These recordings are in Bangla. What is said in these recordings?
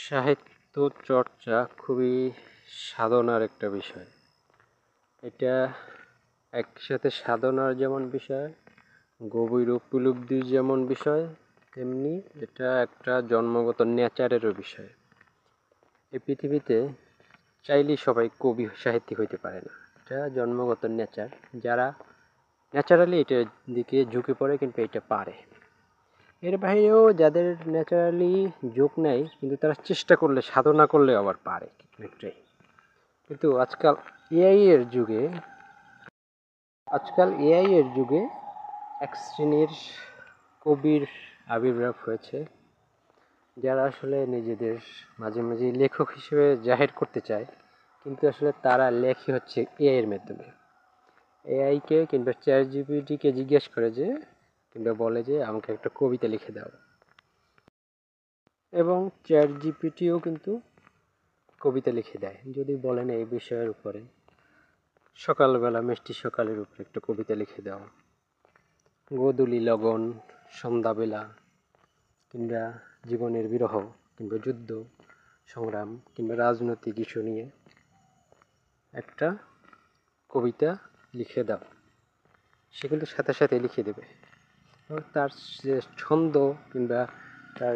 সাহিত্য চর্চা খুবই সাধনার একটা বিষয়। এটা একসাথে সাধনার যেমন বিষয়, গভীর উপলব্ধির যেমন বিষয়, তেমনি এটা একটা জন্মগত নেচারেরও বিষয়। এই পৃথিবীতে চাইলেই সবাই কবি সাহিত্যিক হইতে পারে না। এটা জন্মগত নেচার। যারা ন্যাচারালি এটার দিকে ঝুঁকে পড়ে কিন্তু এটা পারে। এর বাইরেও যাদের ন্যাচারালি ঝোঁক নেই কিন্তু তারা চেষ্টা করলে সাধনা করলে আবার পারে অনেকটাই। কিন্তু এআই এর যুগে এক শ্রেণীর কবির আবির্ভাব হয়েছে যারা আসলে নিজেদের মাঝে মাঝে লেখক হিসেবে জাহির করতে চায়, কিন্তু আসলে তারা লেখে হচ্ছে এআই এর মাধ্যমে। এআইকে কিংবা চ্যাট জিপিটিকে জিজ্ঞেস করে যে কিংবা বলে যে আমাকে একটা কবিতা লিখে দাও, এবং চ্যাট জিপিটিও কিন্তু কবিতা লিখে দেয়। যদি বলেন এই বিষয়ের উপরে, সকালবেলা মিষ্টি সকালের উপরে একটা কবিতা লিখে দাও, গোধূলি লগন, সন্ধ্যাবেলা, কিংবা জীবনের বিরহ, কিংবা যুদ্ধ সংগ্রাম, কিংবা রাজনৈতিক ইস্যু নিয়ে একটা কবিতা লিখে দাও, সে কিন্তু সাথে সাথে লিখে দেবে। তার যে ছন্দ কিংবা তার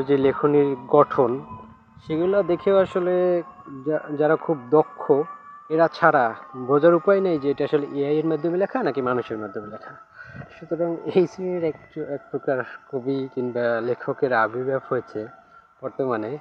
যে লেখনীর গঠন, সেগুলো দেখেও আসলে যারা খুব দক্ষ এরা ছাড়া বোঝার উপায় নেই যে এটা আসলে এআই এর মাধ্যমে লেখা নাকি মানুষের মাধ্যমে লেখা। সুতরাং এই শ্রেণীর এক প্রকার কবি কিংবা লেখকের আবির্ভাব হয়েছে বর্তমানে